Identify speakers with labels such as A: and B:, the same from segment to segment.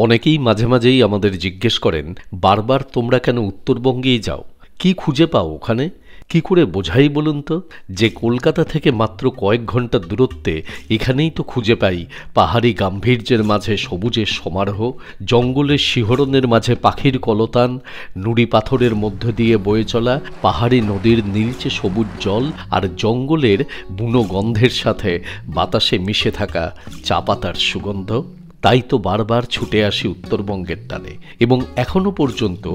A: অনেকেই মাঝে মাঝেই আমাদের জিজ্ঞেস করেন, বারবার তোমরা কেন উত্তরবঙ্গেই যাও? কি খুঁজে পাও ওখানে? কি করে বোঝাই বলুন তো, যে কলকাতা থেকে মাত্র কয়েক ঘন্টার দূরত্বে এখানেই তো খুঁজে পাই পাহাড়ি গাম্ভীর্যের মাঝে সবুজের সমারোহ, জঙ্গলের শিহরণের মাঝে পাখির কলতান, নুড়ি পাথরের মধ্য দিয়ে বয়ে চলা পাহাড়ি নদীর নীলচে সবুজ জল, আর জঙ্গলের বুনো গন্ধের সাথে বাতাসে মিশে থাকা চা পাতার সুগন্ধ। তাই তো বারবার ছুটে আসি উত্তরবঙ্গের টানে, এবং এখনো পর্যন্ত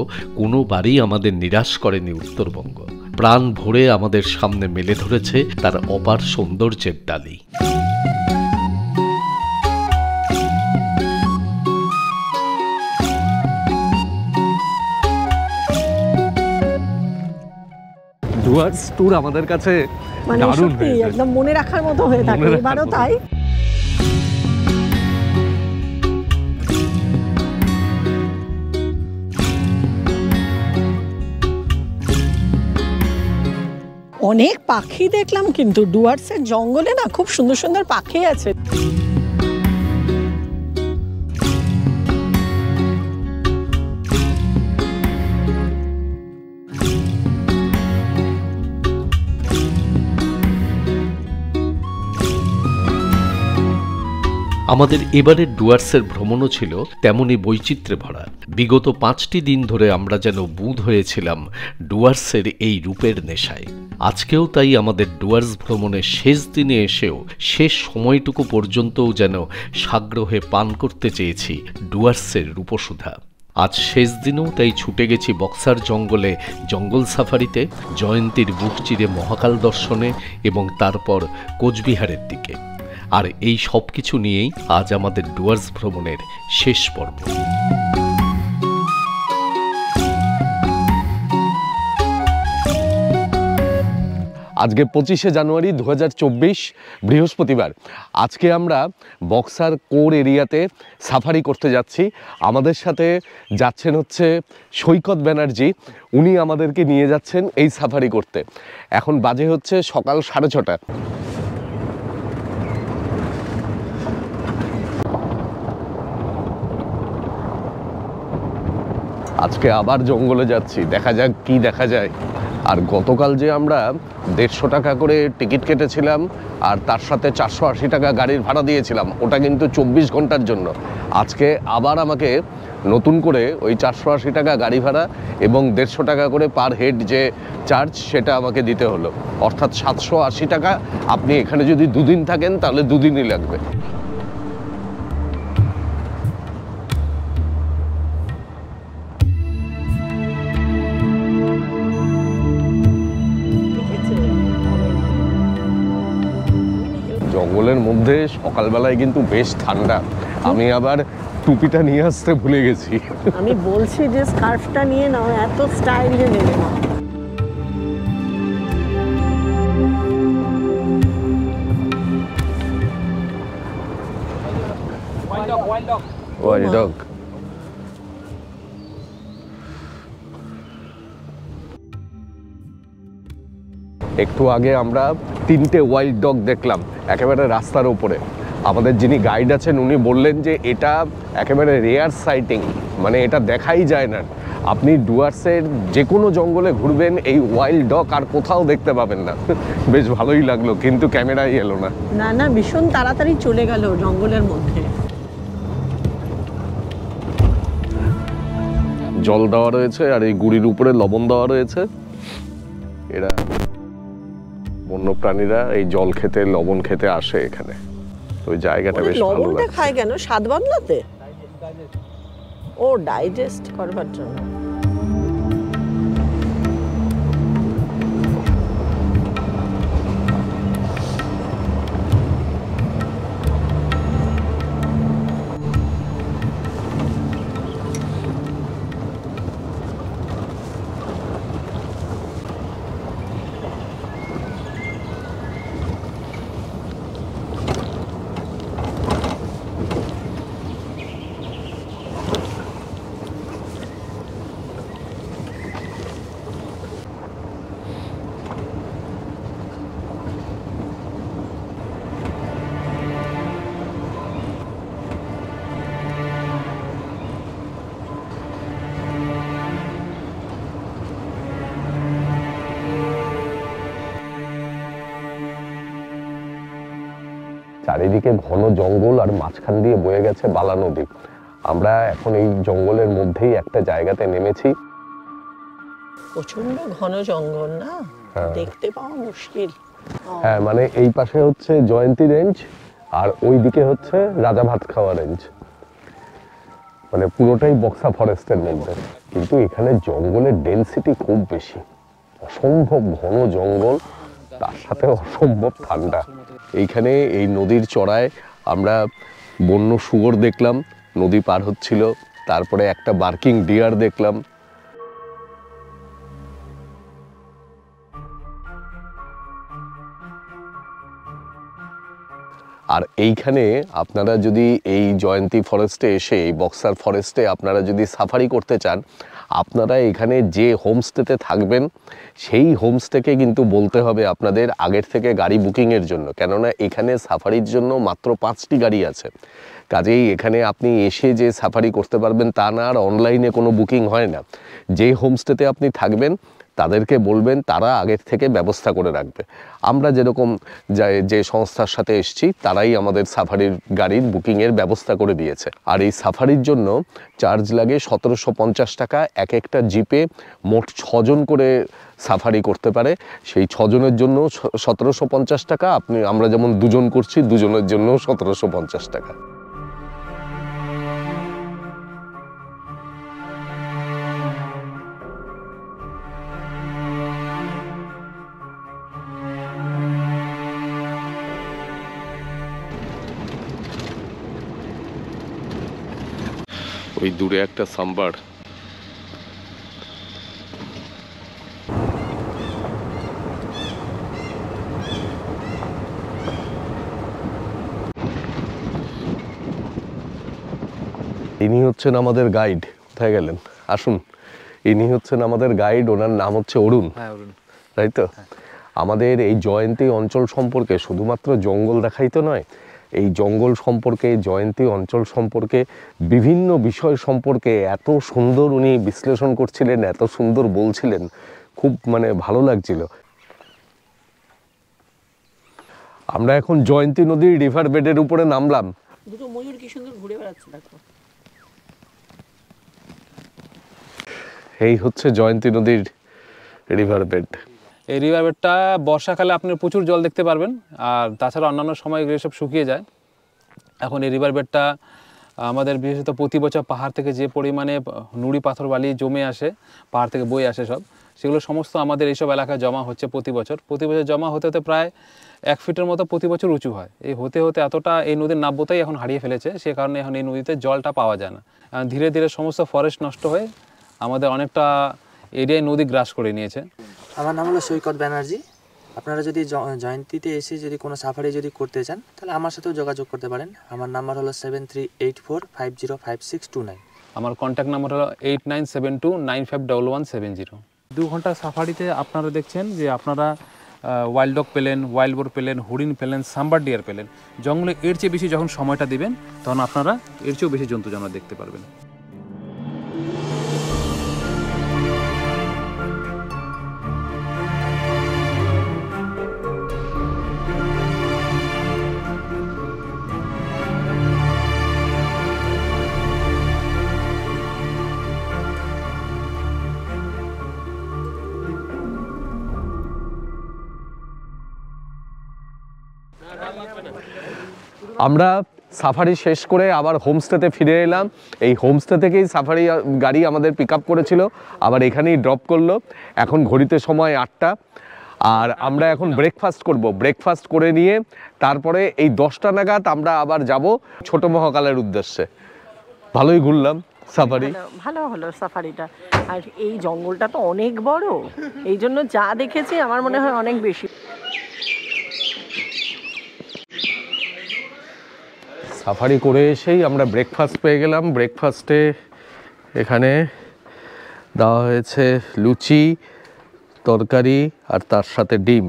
A: কোনোবারই আমাদের নিরাশ করেনি উত্তরবঙ্গ। প্রাণ ভরে আমাদের সামনে মেলে ধরেছে তার অপার সৌন্দর্যের ডালি।
B: ডুয়ার্স ট্যুর আমাদের কাছে
C: মানে সত্যি একদম মনে রাখার মতো হয়ে থাকে, এবারও তাই। অনেক পাখি দেখলাম, কিন্তু ডুয়ার্সের জঙ্গলে না খুব সুন্দর সুন্দর পাখি আছে।
A: আমাদের এবারের ডুয়ার্সের ভ্রমণও ছিল তেমনই বৈচিত্র্যে ভরা। বিগত 5টি দিন ধরে আমরা যেন বুঁদ হয়েছিলাম ডুয়ার্সের এই রূপের নেশায়। আজকেও তাই আমাদের ডুয়ার্স ভ্রমণের শেষ দিনে এসেও শেষ সময়টুকু পর্যন্তও যেন সাগ্রহে পান করতে চেয়েছি ডুয়ার্সের রূপসুধা। আজ শেষ দিনেও তাই ছুটে গেছি বক্সার জঙ্গলে জঙ্গল সাফারিতে, জয়ন্তীর বুক চিরে মহাকাল দর্শনে, এবং তারপর কোচবিহারের দিকে। আর এই সব কিছু নিয়েই আজ আমাদের ডুয়ার্স ভ্রমণের শেষ পর্ব।
B: আজকে 25শে জানুয়ারি 2024, বৃহস্পতিবার। আজকে আমরা বক্সার কোর এরিয়াতে সাফারি করতে যাচ্ছি। আমাদের সাথে যাচ্ছেন হচ্ছে সৈকত ব্যানার্জি। উনি আমাদেরকে নিয়ে যাচ্ছেন এই সাফারি করতে। এখন বাজে হচ্ছে সকাল 6:30। আজকে আবার জঙ্গলে যাচ্ছি, দেখা যাক কি দেখা যায়। আর গতকাল যে আমরা 150 টাকা করে টিকিট কেটেছিলাম আর তার সাথে 480 টাকা গাড়ির ভাড়া দিয়েছিলাম, ওটা কিন্তু 24 ঘন্টার জন্য। আজকে আবার আমাকে নতুন করে ওই 480 টাকা গাড়ি ভাড়া এবং 150 টাকা করে পার হেড যে চার্জ, সেটা আমাকে দিতে হলো। অর্থাৎ 780 টাকা। আপনি এখানে যদি 2 দিন থাকেন তাহলে 2 দিনই লাগবে। জঙ্গলের মধ্যে সকালবেলায় কিন্তু বেশ ঠান্ডা। আমি আবার টুপিটা নিয়ে আসতে ভুলে গেছি।
C: আমি বলছি যে স্কার্ফটা নিয়ে নাও, এত স্টাইলে নেবে না।
B: Wild dog. একটু আগে আমরা 3টে ওয়াইল্ড ডগ দেখলাম একেবারে রাস্তার উপরে। আমাদের যিনি গাইড আছেন উনি বললেন যে এটা একেবারে রেয়ার সাইটিং, মানে এটা দেখাই যায় না। আপনি ডুয়ার্সের যে কোনো জঙ্গলে ঘুরবেন এই ওয়াইল্ড ডগ আর কোথাও দেখতে পাবেন না। বেশ ভালোই লাগলো, কিন্তু ক্যামেরাই এলো না।
C: না না, ভীষণ তাড়াতাড়ি চলে গেল জঙ্গলের মধ্যে।
B: জল দেওয়া রয়েছে আর এই গুড়ির উপরে লবণ দেওয়া রয়েছে। এরা বন্য প্রাণীরা এই জল খেতে, লবণ খেতে আসে এখানে। তো ওই জায়গাটা বেশ ভালো লাগে।
C: লবণটা খায় কেন? স্বাদ বদলাতে? ও ডাইজেস্ট করবার জন্য।
B: চারিদিকে ঘন জঙ্গল আর মাঝখান দিয়ে বয়ে গেছে বালা নদী। আমরা এখন এই জঙ্গলের মধ্যেই একটা জায়গাতে নেমেছি।
C: প্রচন্ড ঘন জঙ্গল না, দেখতে পাওয়া মুশকিল।
B: হ্যাঁ, মানে এই পাশে হচ্ছে জয়ন্তী রেঞ্জ আর ওই দিকে হচ্ছে রাজা ভাতখাওয়া রেঞ্জ, মানে পুরোটাই বক্সা ফরেস্টের মধ্যে। কিন্তু এখানে জঙ্গলের ডেনসিটি খুব বেশি, অসম্ভব ঘন জঙ্গল, তার সাথে অসম্ভব ঠান্ডা। এইখানে এই নদীর চড়ায় আমরা বন্য শুয়োর দেখলাম, নদী পার হচ্ছিল, তারপরে একটা বার্কিং ডিয়ার দেখলাম। আর এইখানে আপনারা যদি এই জয়ন্তী ফরেস্টে এসে, এই বক্সার ফরেস্টে আপনারা যদি সাফারি করতে চান, আপনারা এখানে যে হোমস্টেতে থাকবেন সেই হোমস্টেকে কিন্তু বলতে হবে আপনাদের আগের থেকে গাড়ি বুকিংয়ের জন্য, কেননা এখানে সাফারির জন্য মাত্র 5টি গাড়ি আছে। কাজেই এখানে আপনি এসে যে সাফারি করতে পারবেন তা না, আর অনলাইনে কোনো বুকিং হয় না। যে হোমস্টেতে আপনি থাকবেন তাদেরকে বলবেন, তারা আগের থেকে ব্যবস্থা করে রাখবে। আমরা যেরকম যে সংস্থার সাথে এসেছি তারাই আমাদের সাফারির গাড়ির বুকিংয়ের ব্যবস্থা করে দিয়েছে। আর এই সাফারির জন্য চার্জ লাগে 1750 টাকা। এক একটা জিপে মোট 6 জন করে সাফারি করতে পারে। সেই 6 জনের জন্য 1750 টাকা। আমরা যেমন 2 জন করছি, 2 জনের জন্য 1750 টাকা। ওই দূরে একটা সাম্বার, ইনি হচ্ছেন আমাদের গাইড। কোথায় গেলেন? আসুন, ইনি হচ্ছেন আমাদের গাইড, ওনার নাম হচ্ছে অরুণ। তাই তো? আমাদের এই জয়ন্তী অঞ্চল সম্পর্কে শুধুমাত্র জঙ্গল দেখাই তো নয়, এই জঙ্গল সম্পর্কে, জয়ন্তী অঞ্চল সম্পর্কে, বিভিন্ন বিষয় সম্পর্কে এত সুন্দর উনি বিশ্লেষণ করছিলেন, এত সুন্দর বলছিলেন, খুব মানে ভালো লাগছিল। আমরা এখন জয়ন্তী নদীর রিভার বেডের উপরে নামলাম।
C: দুটো ময়ূর কি সুন্দর ঘুরে বেড়াচ্ছে দেখো।
B: এই হচ্ছে জয়ন্তী নদীর রিভার বেড।
D: এই রিভার বেডটা বর্ষাকালে আপনি প্রচুর জল দেখতে পারবেন, আর তাছাড়া অন্যান্য সময় এগুলো সব শুকিয়ে যায়। এখন এই রিভার বেডটা আমাদের বিশেষত প্রতি বছর পাহাড় থেকে যে পরিমাণে নুড়ি পাথর বালি জমে আসে, পাহাড় থেকে বয়ে আসে সব, সেগুলো সমস্ত আমাদের এইসব এলাকায় জমা হচ্ছে প্রতি বছর জমা হতে হতে প্রায় 1 ফিটের মতো প্রতি বছর উঁচু হয়। এই হতে হতে এতটা এই নদীর নাব্যতাই এখন হারিয়ে ফেলেছে, সে কারণে এখন এই নদীতে জলটা পাওয়া যায় না। ধীরে ধীরে সমস্ত ফরেস্ট নষ্ট হয়ে আমাদের অনেকটা এরিয়ায় নদী গ্রাস করে নিয়েছে।
E: আমার নাম হলো সৈকত ব্যানার্জি। আপনারা যদি জয়ন্তীতে এসে যদি কোনো সাফারি যদি করতে চান তাহলে আমার সাথেও যোগাযোগ করতে পারেন। আমার নাম্বার হলো 7384505629।
D: আমার কন্ট্যাক্ট নাম্বার হলো 8972951170। 2 ঘন্টা সাফারিতে আপনারা দেখছেন যে আপনারা ওয়াইল্ড ডগ পেলেন, ওয়াইল্ড বোর পেলেন, হরিণ পেলেন, সাম্বার ডিয়ার পেলেন। জঙ্গলে এর চেয়ে বেশি যখন সময়টা দিবেন তখন আপনারা এর চেয়েও বেশি জন্তু জানোয়ার দেখতে পারবেন।
B: আমরা সাফারি শেষ করে আবার হোমস্টেতে ফিরে এলাম। এই হোমস্টে থেকেই সাফারি গাড়ি আমাদের পিক আপ করেছিল, আবার এখানেই ড্রপ করলো। এখন ঘড়িতে সময় 8টা, আর আমরা এখন ব্রেকফাস্ট করব। ব্রেকফাস্ট করে নিয়ে তারপরে এই 10টা নাগাদ আমরা আবার যাব ছোট মহাকালের উদ্দেশ্যে। ভালোই ঘুরলাম সাফারি,
C: ভালো হলো সাফারিটা। আর এই জঙ্গলটা তো অনেক বড়, এই জন্য যা দেখেছি আমার মনে হয় অনেক বেশি।
B: সাফারি করে এসেই আমরা ব্রেকফাস্ট পেয়ে গেলাম। ব্রেকফাস্টে এখানে দেওয়া হয়েছে লুচি, তরকারি আর তার সাথে ডিম।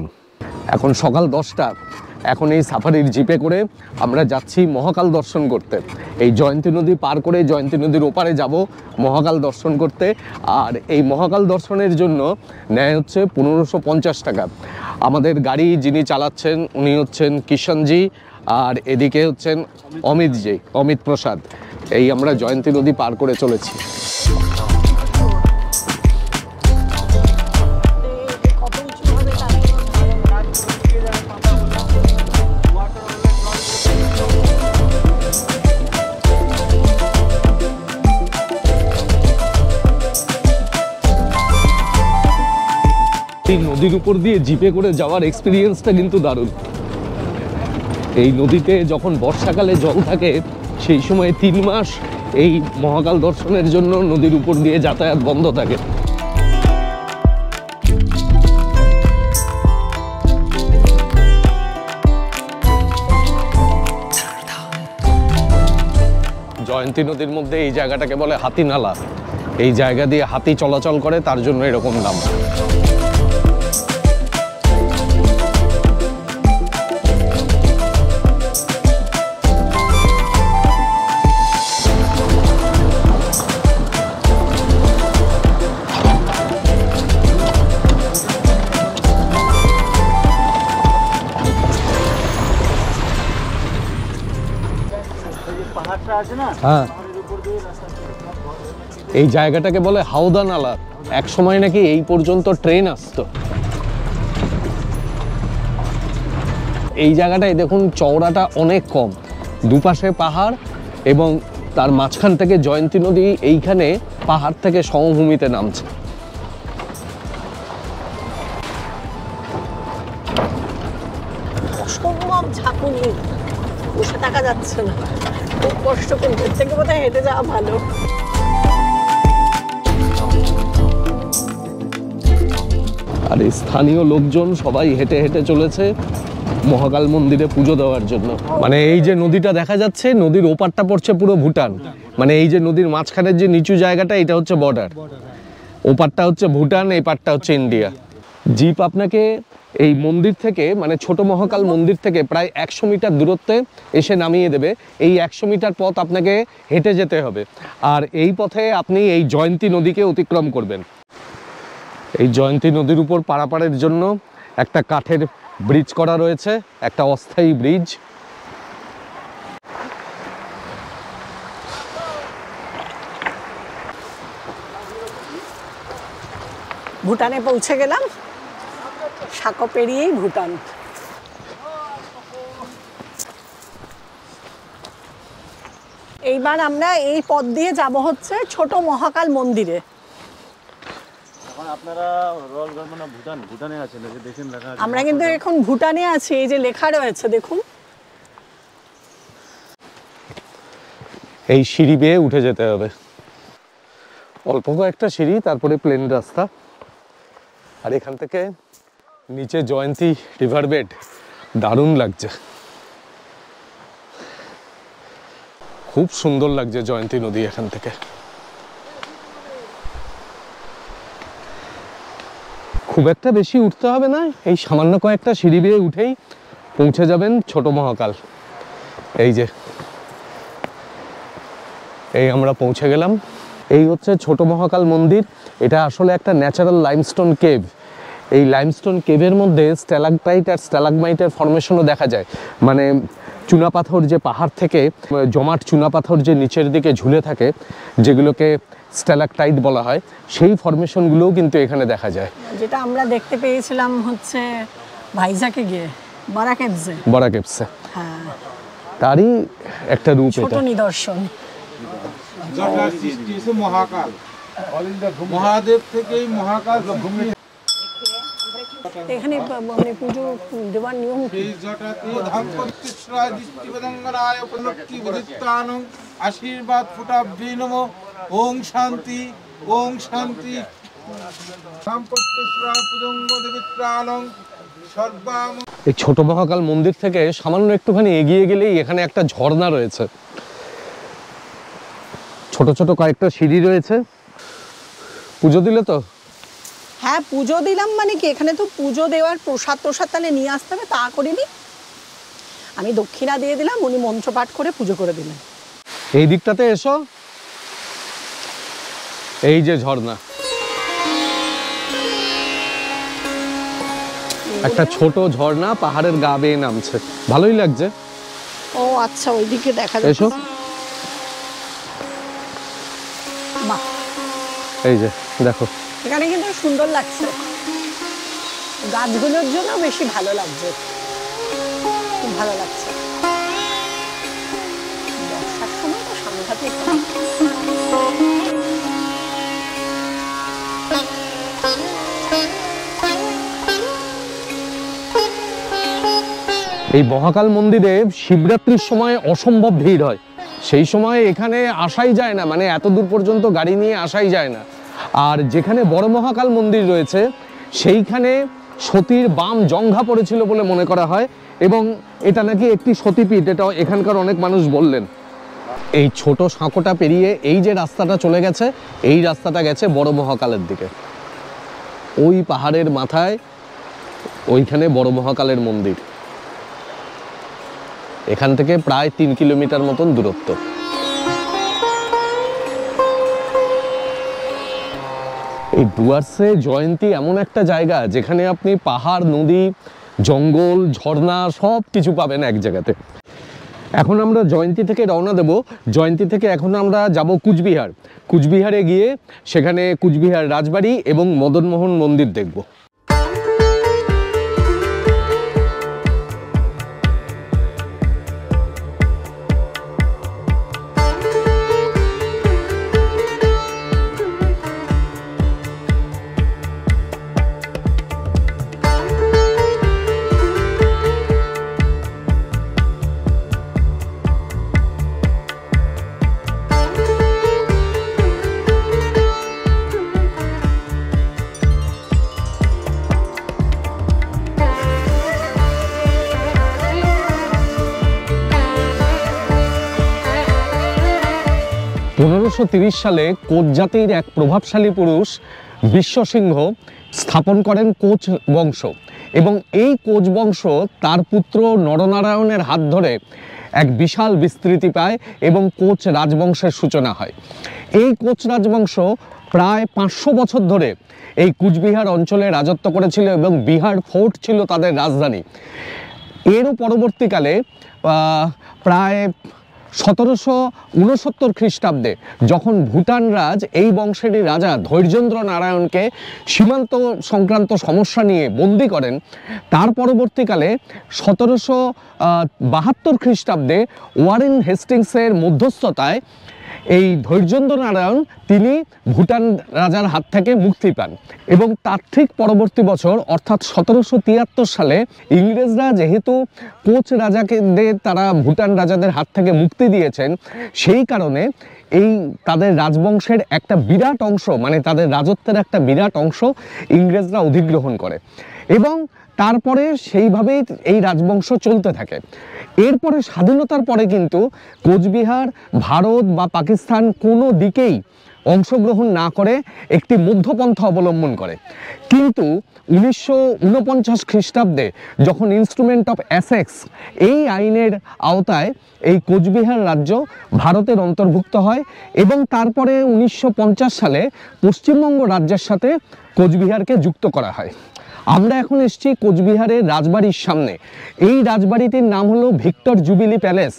B: এখন সকাল 10টা। এখন এই সাফারির জিপে করে আমরা যাচ্ছি মহাকাল দর্শন করতে। এই জয়ন্তী নদী পার করে জয়ন্তী নদীর ওপারে যাব মহাকাল দর্শন করতে। আর এই মহাকাল দর্শনের জন্য নেয় হচ্ছে 1550 টাকা। আমাদের গাড়ি যিনি চালাচ্ছেন উনি হচ্ছেন কিষাণজি, আর এদিকে হচ্ছেন অমিত প্রসাদ। এই আমরা জয়ন্তী নদী পার করে চলেছি। এই নদীর উপর দিয়ে জিপে করে যাওয়ার এক্সপিরিয়েন্সটা কিন্তু দারুণ। এই নদীতে যখন বর্ষাকালে জল থাকে সেই সময় 3 মাস এই মহাকাল দর্শনের জন্য নদীর উপর দিয়ে যাতায়াত বন্ধ থাকে। জয়ন্তী নদীর মধ্যে এই জায়গাটাকে বলে হাতিনালা। এই জায়গা দিয়ে হাতি চলাচল করে, তার জন্য এরকম নাম। হ্যাঁ, এই জায়গাটাকে বলে হাওদা নালা। এক সময় নাকি এই পর্যন্ত ট্রেন আসতো। এই জায়গাটায় দেখুন চওড়াটা অনেক কম, দুপাশে পাহাড় এবং তার মাঝখান থেকে জয়ন্তী নদী এইখানে পাহাড় থেকে সমভূমিতে নামছে।
C: অসম্ভব ঝাঁকুনি, বসে থাকা যাচ্ছে না, খুব কষ্ট। কিন্তু এর থেকে বোধহয় হেঁটে যাওয়া ভালো।
B: আর এই স্থানীয় লোকজন সবাই হেঁটে হেঁটে চলেছে মহাকাল মন্দিরে পুজো দেওয়ার জন্য। মানে এই যে নদীটা দেখা যাচ্ছে, নদীর ওপারটা পড়ছে পুরো ভুটান। মানে এই যে নদীর মাঝখানের যে নিচু জায়গাটা, এটা হচ্ছে বর্ডার। ওপারটা হচ্ছে ভুটান, এই পারটা হচ্ছে ইন্ডিয়া। জিপ আপনাকে এই মন্দির থেকে, মানে ছোট মহাকাল মন্দির থেকে প্রায় 100 মিটার দূরত্বে এসে নামিয়ে দেবে। এই 100 মিটার পথ আপনাকে হেঁটে যেতে হবে। আর এই পথে আপনি এই জয়ন্তী নদীকে অতিক্রম করবেন। এই জয়ন্তী নদীর উপর পারাপারের জন্য একটা কাঠের ব্রিজ করা রয়েছে, একটা অস্থায়ী ব্রিজ।
C: ভুটানে পৌঁছে গেলাম, সাঁকো পেরিয়েই ভুটান। এইবার আমরা এই পথ দিয়ে যাব হচ্ছে ছোট মহাকাল মন্দিরে। আমরা কিন্তু এখন ভুটানে আছি, এই যে লেখা রয়েছে দেখুন।
B: এই সিঁড়ি বেয়ে উঠে যেতে হবে, অল্প কয়েকটা সিঁড়ি, তারপরে প্লেন রাস্তা। আর এখান থেকে নিচে জয়ন্তী রিভার বেড, দারুণ লাগছে, খুব সুন্দর লাগছে জয়ন্তী নদী এখান থেকে। খুব একটা বেশি উঠতে হবে না, এই সামান্য কয়েকটা সিঁড়ি বেয়ে উঠেই পৌঁছে যাবেন ছোট মহাকাল। এই যে এই আমরা পৌঁছে গেলাম। এই হচ্ছে ছোট মহাকাল মন্দির। এটা আসলে একটা ন্যাচারাল লাইমস্টোন কেভ। এই লাইমস্টোন কেভের মধ্যে স্ট্যালাকটাইট আর স্ট্যালাগমাইটের ফরমেশনও দেখা যায়। মানে চুনাপাথর যে পাহাড় থেকে জমাট চুনাপাথর যে নিচের দিকে ঝুলে থাকে, যেগুলোকে স্ট্যালাকটাইট বলা হয়, সেই ফরমেশনগুলোও কিন্তু এখানে দেখা যায়।
C: যেটা আমরা দেখতে পেয়েছিলাম হচ্ছে ভাইজাকে গিয়ে বড়া কেভসে। হ্যাঁ,
B: তারই একটা রূপ,
C: ছোট নিদর্শন।
F: মহাকাল মহাদেব থেকেই মহাকাল
C: এখানে মানে পুজো দেওয়ার নিয়ম
F: আশীর্বাদ ফুটাভ্যে নমো। ওং শান্তি, ওং শান্তি।
B: এই ছোট মহাকাল মন্দির থেকে সামান্য একটুখানি এগিয়ে গেলেই এখানে একটা ঝর্ণা রয়েছে, ছোট ছোট কয়েকটা সিঁড়ি রয়েছে। পুজো দিলে তো?
C: হ্যাঁ, পুজো দিলাম। মানে কি, এখানে তো পুজো দেওয়ার প্রসাদ তাহলে নিয়ে আসতে হবে, তা করিনি। আমি দক্ষিণা দিয়ে দিলাম, উনি মন্ত্রপাঠ করে পুজো করে দিলেন।
B: এই দিকটাতে এসো, এই যে ঝর্ণা, একটা ছোট ঝর্ণা পাহাড়ের গা বেয়ে নামছে, ভালোই লাগছে।
C: আচ্ছা, ওইদিকে দেখা
B: এসো।
C: যাচ্ছে। বাহ,
B: এই যে দেখো,
C: এখানে কিন্তু সুন্দর লাগছে, গাছগুলোর জন্য বেশি ভালো লাগছে, খুব ভালো লাগছে। বর্ষার সময় তো সাংঘাতিক।
B: এই মহাকাল মন্দিরে শিবরাত্রির সময় অসম্ভব ভিড় হয়। সেই সময় এখানে আসাই যায় না, মানে এত দূর পর্যন্ত গাড়ি নিয়ে আসাই যায় না। আর যেখানে বড় মহাকাল মন্দির রয়েছে সেইখানে সতীর বাম জঙ্ঘা পড়েছিল বলে মনে করা হয়, এবং এটা নাকি একটি সতীপীঠ, এটা এখানকার অনেক মানুষ বললেন। এই ছোট সাঁকোটা পেরিয়ে এই যে রাস্তাটা চলে গেছে, এই রাস্তাটা গেছে বড় মহাকালের দিকে। ওই পাহাড়ের মাথায় ওইখানে বড় মহাকালের মন্দির। এখান থেকে প্রায় 3 কিলোমিটার মতন দূরত্ব। এই ডুয়ার্সে জয়ন্তী এমন একটা জায়গা যেখানে আপনি পাহাড়, নদী, জঙ্গল, ঝর্ণা সব কিছু পাবেন এক জায়গাতে। এখন আমরা জয়ন্তী থেকে রওনা দেব। জয়ন্তী থেকে এখন আমরা যাব কুচবিহার। কুচবিহারে গিয়ে সেখানে কুচবিহার রাজবাড়ি এবং মদনমোহন মন্দির দেখব। 1530 সালে কোচ জাতির এক প্রভাবশালী পুরুষ বিশ্বসিংহ স্থাপন করেন কোচ বংশ, এবং এই কোচ বংশ তার পুত্র নরনারায়ণের হাত ধরে এক বিশাল বিস্তৃতি পায় এবং কোচ রাজবংশের সূচনা হয়। এই কোচ রাজবংশ প্রায় 500 বছর ধরে এই কুচবিহার অঞ্চলে রাজত্ব করেছিল এবং বিহার ফোর্ট ছিল তাদের রাজধানী। এরও পরবর্তীকালে প্রায় 1769 খ্রিস্টাব্দে যখন ভুটান রাজ এই বংশেরই রাজা ধৈর্যেন্দ্র নারায়ণকে সীমান্ত সংক্রান্ত সমস্যা নিয়ে বন্দি করেন, তার পরবর্তীকালে 1772 খ্রিস্টাব্দে ওয়ারেন হেস্টিংসের মধ্যস্থতায় এই ধৈর্যেন্দ্র নারায়ণ তিনি ভুটান রাজার হাত থেকে মুক্তি পান, এবং তার ঠিক পরবর্তী বছর অর্থাৎ 1773 সালে ইংরেজরা যেহেতু কোচ রাজাকে তারা ভুটান রাজাদের হাত থেকে মুক্তি দিয়েছেন, সেই কারণে এই তাদের রাজবংশের একটা বিরাট অংশ, মানে তাদের রাজত্বের একটা বিরাট অংশ ইংরেজরা অধিগ্রহণ করে, এবং তারপরে সেইভাবেই এই রাজবংশ চলতে থাকে। এরপরে স্বাধীনতার পরে কিন্তু কোচবিহার ভারত বা পাকিস্তান কোনো দিকেই অংশগ্রহণ না করে একটি মধ্যপন্থা অবলম্বন করে। কিন্তু 1949 খ্রিস্টাব্দে যখন ইনস্ট্রুমেন্ট অফ এসেক্স এই আইনের আওতায় এই কোচবিহার রাজ্য ভারতের অন্তর্ভুক্ত হয়, এবং তারপরে 1950 সালে পশ্চিমবঙ্গ রাজ্যের সাথে কোচবিহারকে যুক্ত করা হয়। আমরা এখন এসেছি কোচবিহারের রাজবাড়ির সামনে। এই রাজবাড়িটির নাম হলো ভিক্টর জুবিলি প্যালেস।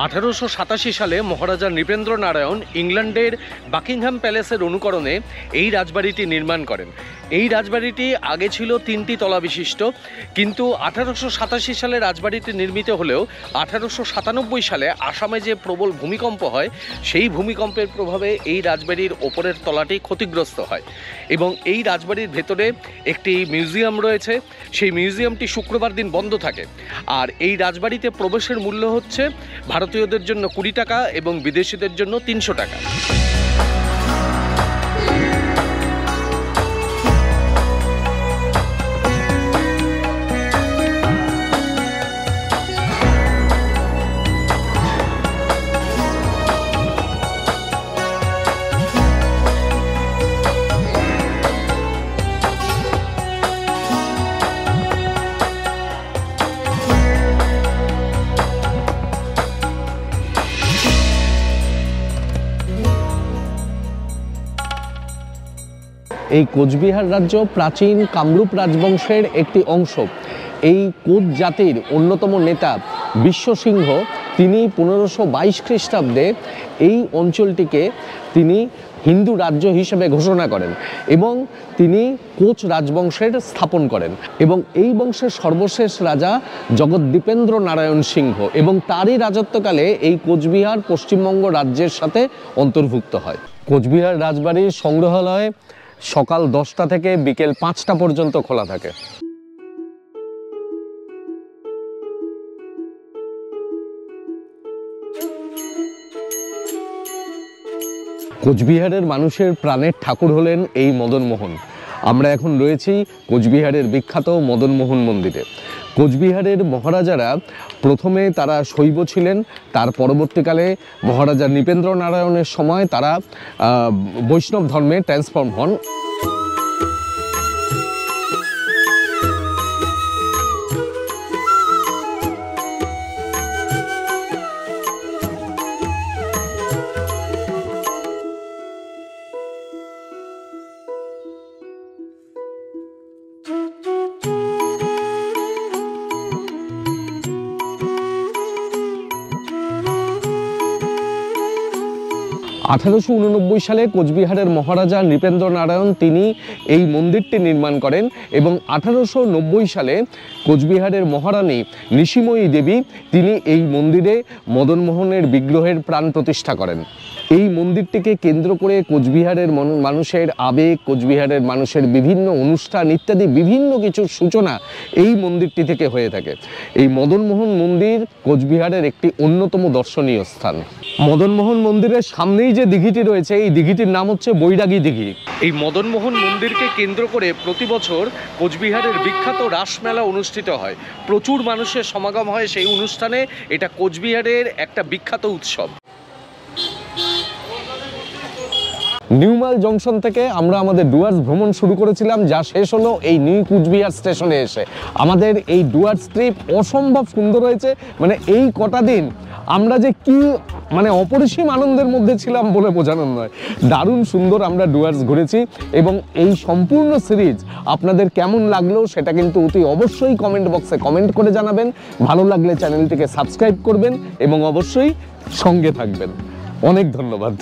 B: 1887 সালে মহারাজা নৃপেন্দ্র নারায়ণ ইংল্যান্ডের বাকিংহাম প্যালেসের অনুকরণে এই রাজবাড়িটি নির্মাণ করেন। এই রাজবাড়িটি আগে ছিল 3টি তলা বিশিষ্ট, কিন্তু 1887 সালে রাজবাড়িটি নির্মিত হলেও 1897 সালে আসামে যে প্রবল ভূমিকম্প হয়, সেই ভূমিকম্পের প্রভাবে এই রাজবাড়ির ওপরের তলাটি ক্ষতিগ্রস্ত হয়, এবং এই রাজবাড়ির ভেতরে একটি মিউজিয়াম রয়েছে। সেই মিউজিয়ামটি শুক্রবার দিন বন্ধ থাকে। আর এই রাজবাড়িতে প্রবেশের মূল্য হচ্ছে ভারতীয়দের জন্য 20 টাকা এবং বিদেশিদের জন্য 300 টাকা। এই কোচবিহার রাজ্য প্রাচীন কামরূপ রাজবংশের একটি অংশ। এই কোচ জাতির অন্যতম নেতা বিশ্বসিংহ তিনি 1522 খ্রিস্টাব্দে এই অঞ্চলটিকে তিনি হিন্দু রাজ্য হিসেবে ঘোষণা করেন এবং তিনি কোচ রাজবংশের স্থাপন করেন এবং এই বংশের সর্বশেষ রাজা জগদ্দীপেন্দ্র নারায়ণ সিংহ এবং তারই রাজত্বকালে এই কোচবিহার পশ্চিমবঙ্গ রাজ্যের সাথে অন্তর্ভুক্ত হয়। কোচবিহার রাজবাড়ির সংগ্রহালয় সকাল 10টা থেকে বিকেল 5টা পর্যন্ত খোলা থাকে। কোচবিহারের মানুষের প্রাণের ঠাকুর হলেন এই মদনমোহন। আমরা এখন রয়েছি কোচবিহারের বিখ্যাত মদনমোহন মন্দিরে। কোচবিহারের মহারাজারা প্রথমে তারা শৈব ছিলেন, তার পরবর্তীকালে মহারাজা নৃপেন্দ্র নারায়ণের সময় তারা বৈষ্ণব ধর্মে ট্রান্সফর্ম হন। (1889) সালে কোচবিহারের মহারাজা নৃপেন্দ্র নারায়ণ তিনি এই মন্দিরটি নির্মাণ করেন এবং 1890 সালে কোচবিহারের মহারানী নিশিময়ী দেবী তিনি এই মন্দিরে মদনমোহনের বিগ্রহের প্রাণ প্রতিষ্ঠা করেন। এই মন্দিরটিকে কেন্দ্র করে কোচবিহারের মানুষের আবেগ, কোচবিহারের মানুষের বিভিন্ন অনুষ্ঠান ইত্যাদি বিভিন্ন কিছুর সূচনা এই মন্দিরটি থেকে হয়ে থাকে। এই মদনমোহন মন্দির কোচবিহারের একটি অন্যতম দর্শনীয় স্থান। মদনমোহন মন্দিরের সামনেই যে দিঘিটি রয়েছে এই দিঘিটির নাম হচ্ছে বৈরাগী দিঘি। এই মদনমোহন মন্দিরকে কেন্দ্র করে প্রতি বছর কোচবিহারের বিখ্যাত রাসমেলা অনুষ্ঠিত হয়। প্রচুর মানুষের সমাগম হয় সেই অনুষ্ঠানে। এটা কোচবিহারের একটা বিখ্যাত উৎসব। নিউমাল জংশন থেকে আমরা আমাদের ডুয়ার্স ভ্রমণ শুরু করেছিলাম, যা শেষ হলো এই নিউ কোচবিহার স্টেশনে এসে। আমাদের এই ডুয়ার্স ট্রিপ অসম্ভব সুন্দর হয়েছে। মানে এই কটা দিন আমরা যে কি অপরিসীম আনন্দের মধ্যে ছিলাম বলে বোঝানোর নয়। দারুণ সুন্দর আমরা ডুয়ার্স ঘুরেছি এবং এই সম্পূর্ণ সিরিজ আপনাদের কেমন লাগলো সেটা কিন্তু অতি অবশ্যই কমেন্ট বক্সে কমেন্ট করে জানাবেন। ভালো লাগলে চ্যানেলটিকে সাবস্ক্রাইব করবেন এবং অবশ্যই সঙ্গে থাকবেন। অনেক ধন্যবাদ।